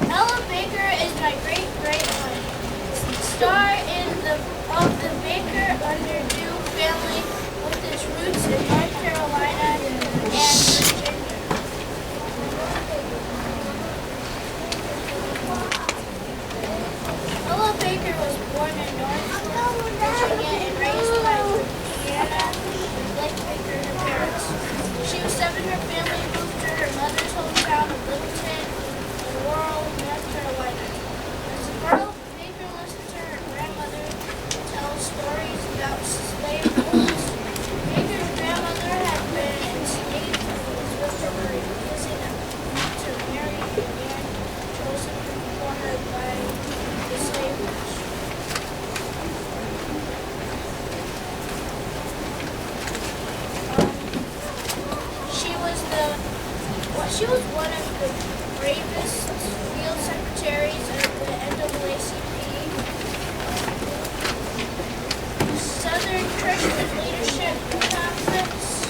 Ella Baker is my great-great-aunt. Star of the Baker Underdew family with its roots in North Carolina and Virginia. Ella Baker was born in North Virginia and raised by Deanna and Blake Baker, her parents. She was 7. Her family moved to her mother's hometown of Littleton in rural North Carolina. As a girl, Baker listened to her grandmother tell stories about slave owners. Baker's grandmother had been enslaved and was with her refusing to marry a man chosen for her by the slave master. She was one of the bravest field secretaries of the NAACP, Southern Christian Leadership Conference,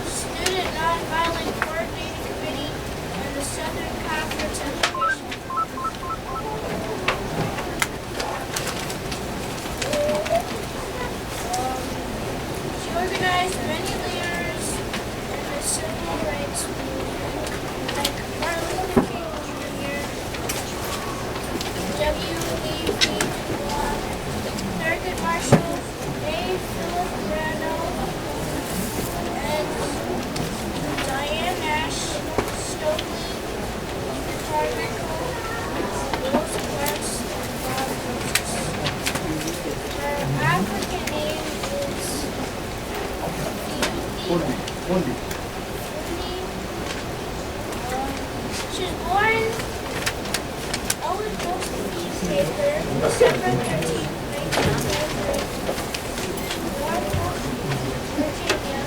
Student Nonviolent Coordinating Committee, and the Southern Conference Education. She organized many leaders in the civil rights movement. W.E.B. Thurgood Marshall, A. Philip Randall, and Diane Nash, Stokely, Carmichael, Rose Parks, and Bob Moses. Her African name is Wendy. She was born Baker, December 13th, 1993, Norfolk, Virginia,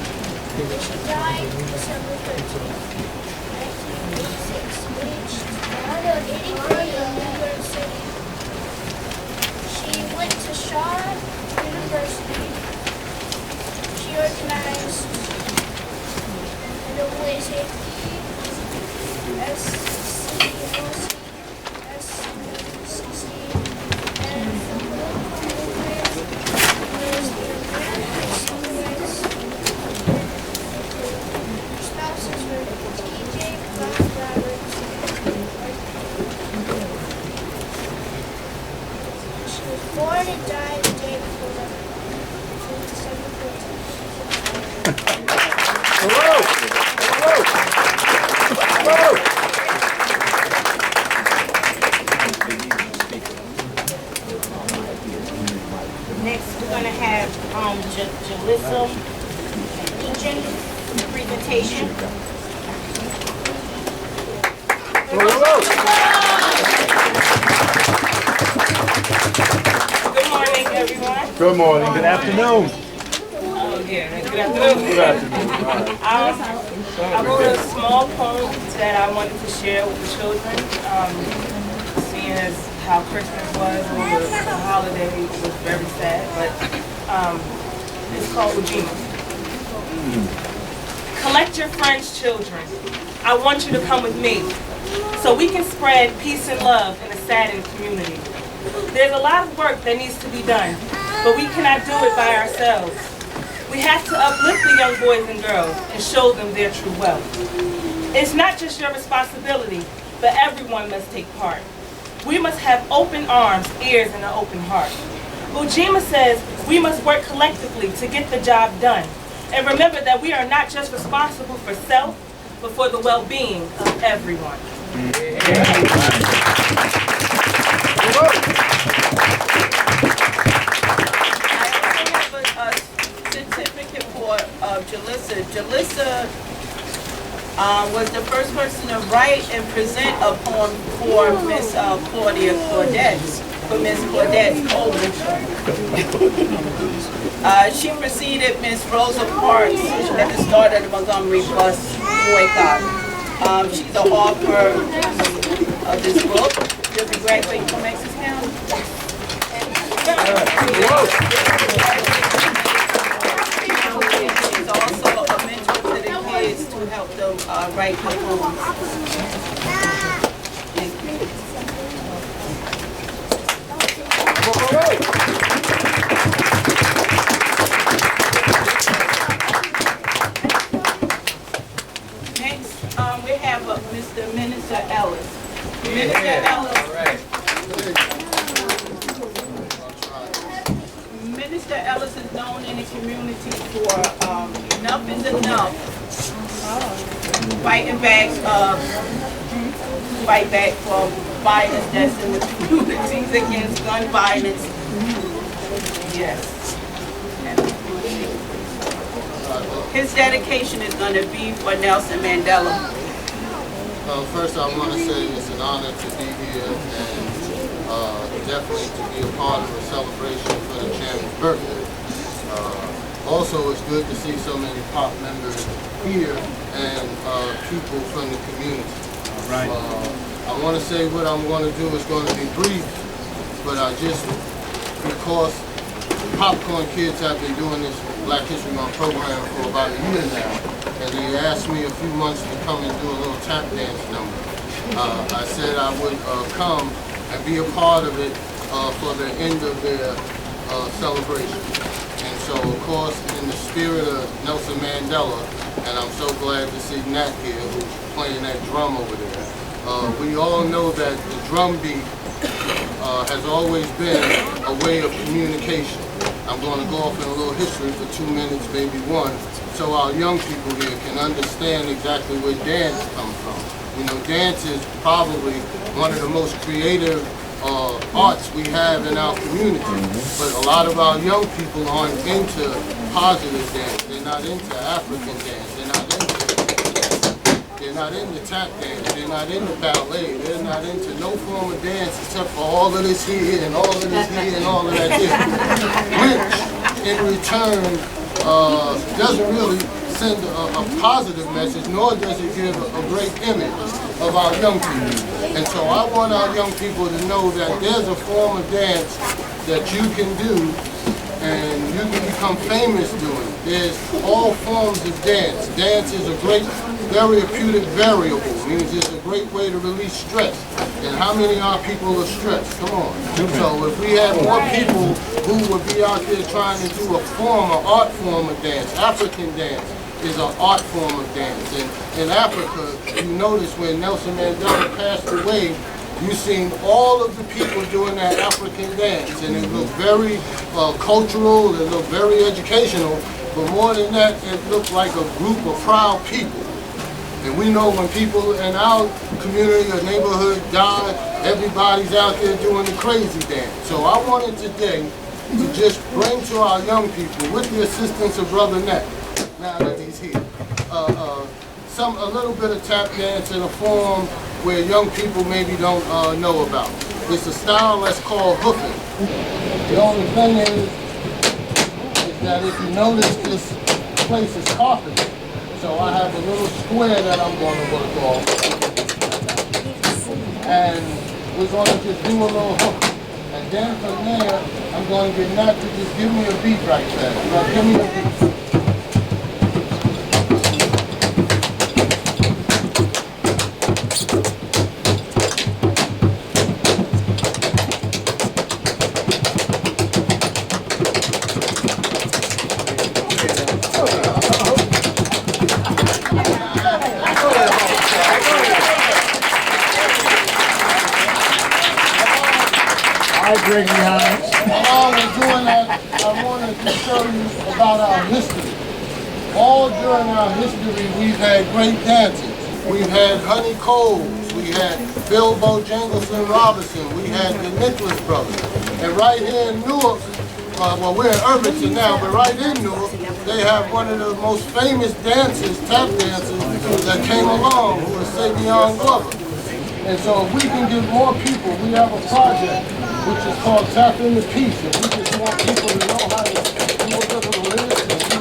and she died December 13th, 1986, aged 83 in New York City. She went to Shaw University. She organized NAACP, SCOC, born and died the day before December 14th. Hello! Next, we're going to have Jalissa Egan presentation. Good morning, everyone. Good morning. Good afternoon. Oh, yeah. Good afternoon. Good afternoon. I wrote a small poem that I wanted to share with the children, seeing as how Christmas was over the holiday was very sad, but it's called Ujima. Collect your friends, children. I want you to come with me so we can spread peace and love in a saddened community. There's a lot of work that needs to be done, but we cannot do it by ourselves. We have to uplift the young boys and girls and show them their true wealth. It's not just your responsibility, but everyone must take part. We must have open arms, ears, and an open heart. Ujima says we must work collectively to get the job done. And remember that we are not just responsible for self, but for the well-being of everyone. Certificate for Jalissa. Jalissa was the first person to write and present a poem for Miss Claudia Claudette, for Miss Claudette's overture. She preceded Miss Rosa Parks at the start of the Montgomery bus boycott. She's the author of this book. Does it graduate from Essex County? She's also a mentor to the kids to help them write poems. Thank you. Minister Ellis. Minister Ellis. Minister Ellis is known in the community for enough is enough. Fight back for violence that's in the communities against gun violence. Yes. His dedication is going to be for Nelson Mandela. First I want to say it's an honor to be here and definitely to be a part of a celebration for the chairman's birthday. Also, it's good to see so many POP members here and people from the community. All right. I want to say what I'm going to do is going to be brief, but because Popcorn Kids have been doing this Black History Month program for about a year now, and they asked me a few months to come and do a little tap dance number. I said I would come and be a part of it for the end of their celebration. And so, of course, in the spirit of Nelson Mandela, and I'm so glad to see Nat here, who's playing that drum over there. We all know that the drum beat has always been a way of communication. I'm going to go off in a little history for 2 minutes, maybe one, so our young people here can understand exactly where dance comes from. You know, dance is probably one of the most creative arts we have in our community, but a lot of our young people aren't into positive dance. They're not into African dance. They're not into tap dance. They're not into ballet. They're not into no form of dance except for all of this here and all of this here and all of that here, which in return doesn't really send a positive message, nor does it give a great image of our young people. And so I want our young people to know that there's a form of dance that you can do and you can become famous doing it. There's all forms of dance. Dance is a great therapeutic variable. It means it's a great way to release stress. And how many of our people are stressed? Come on. So if we had more people who would be out there trying to do an art form of dance, African dance is an art form of dance. And in Africa, you notice when Nelson Mandela passed away, you seen all of the people doing that African dance, and it looked very cultural, it looked very educational, but more than that, it looked like a group of proud people. And we know when people in our community or neighborhood die, everybody's out there doing the crazy dance. So I wanted today to just bring to our young people, with the assistance of Brother Nat, now that he's here, a little bit of tap dance in a form where young people maybe don't know about. It's a style that's called hoofing. The only thing is that if you notice, this place is carpeted. So I have a little square that I'm going to work on. And we're going to just do a little hook. And then from there, I'm going to get Nat to just give me a beat right there. Now give me a beat. Greg behind. While we're doing that, I wanted to show you about our history. All during our history, we've had great dances. We've had Honey Coles, we had Bilbo Jangleson Robinson, we had the Nicholas Brothers. And right here in Newark, well, we're in Irvington now, but right in Newark, they have one of the most famous dancers, tap dancers, that came along, who is Savion Glover. And so if we can get more people, we have a project which is called Tap Into Peace. If we just want people to know how to do a little of this, and do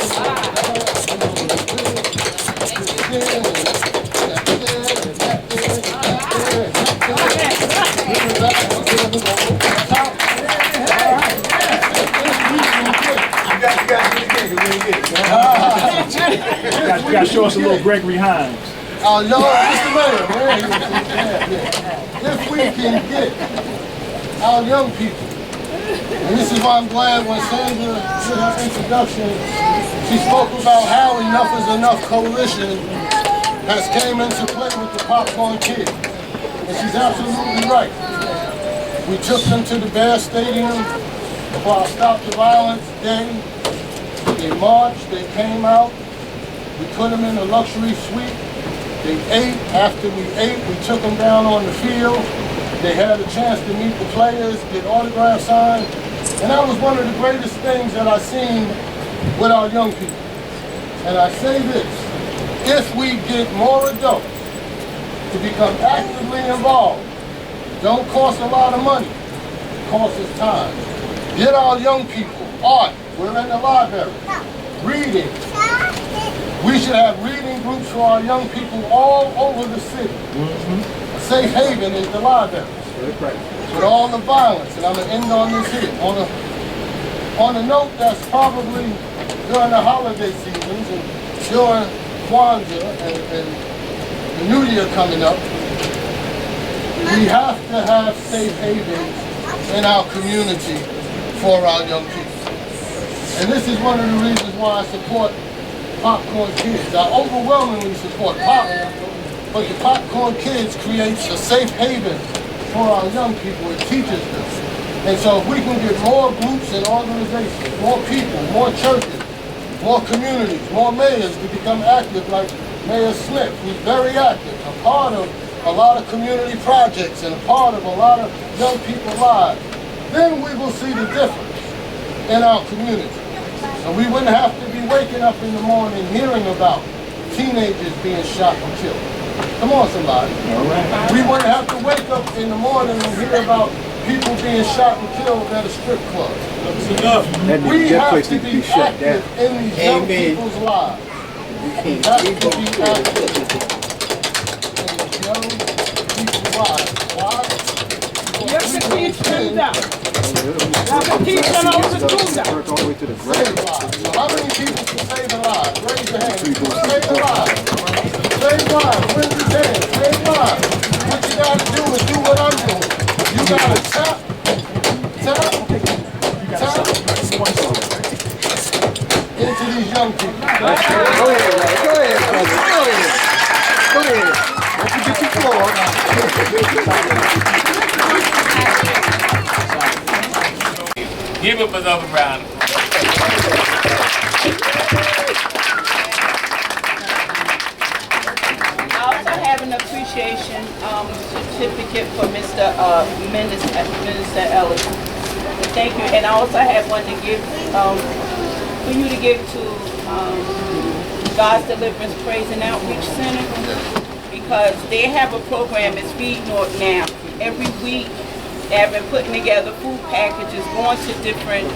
You got to show us a little Gregory Hines. Oh, no, Mr. Mayor, if we can get our young people, and this is why I'm glad when Sandra did her introduction, she spoke about how Enough is Enough Coalition has came into play with the Popcorn Kids. And she's absolutely right. We took them to the Bear Stadium for our Stop the Violence Day. They marched, they came out. We put them in a luxury suite. They ate. After we ate, we took them down on the field. They had a chance to meet the players, get autographs signed. And that was one of the greatest things that I've seen with our young people. And I say this, if we get more adults to become actively involved, don't cost a lot of money, it costs us time. Get our young people, art, we're in the library, reading. We should have reading groups for our young people all over the city. A safe haven is the library. With all the violence, and I'm going to end on this here. On a note that's probably during the holiday seasons and during Kwanzaa and the New Year coming up, we have to have safe havens in our community for our young people. And this is one of the reasons why I support Popcorn Kids. I overwhelmingly support Popcorn, but the Popcorn Kids creates a safe haven for our young people. It teaches them. And so if we can get more groups and organizations, more people, more churches, more communities, more mayors to become active like Mayor Smith, who's very active, a part of a lot of community projects and a part of a lot of young people's lives, then we will see the difference in our community. And we wouldn't have to be waking up in the morning hearing about teenagers being shot and killed. Come on, somebody. All right. We wouldn't have to wake up in the morning and hear about people being shot and killed at a strip club. That's enough. We have to be active in these young people's lives. We have to be active in these young people's lives. Why? You have to teach them that. You have to teach them how to do that. Save lives. So how many people can save a life? Raise your hand. Save a life. Save lives. Raise your hand. Save lives. What you gotta do is do what I'm doing. You gotta tap into these young people. Go ahead, brother. Go ahead. Go ahead. Don't forget your floor. Give him another round. I also have an appreciation certificate for Minister Ellis. Thank you. And I also have one to give for you to give to God's Deliverance Praise and Outreach Center, because they have a program. It's Feed North now. Every week they have been putting together food packages, going to different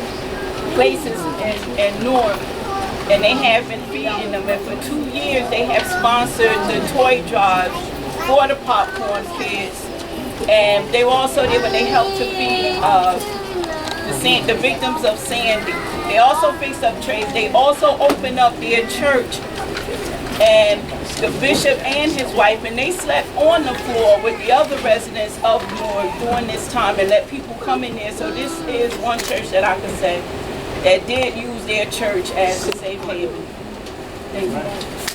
places in North, and they have been feeding them. And for 2 years they have sponsored the toy drive for the Popcorn Kids. And they were also there when they helped to feed the victims of Sandy. They also fixed up trays. They also opened up their church, and the bishop and his wife, and they slept on the floor with the other residents of North during this time and let people come in there. So this is one church that I can say that did use their church as a safe haven. Thank you.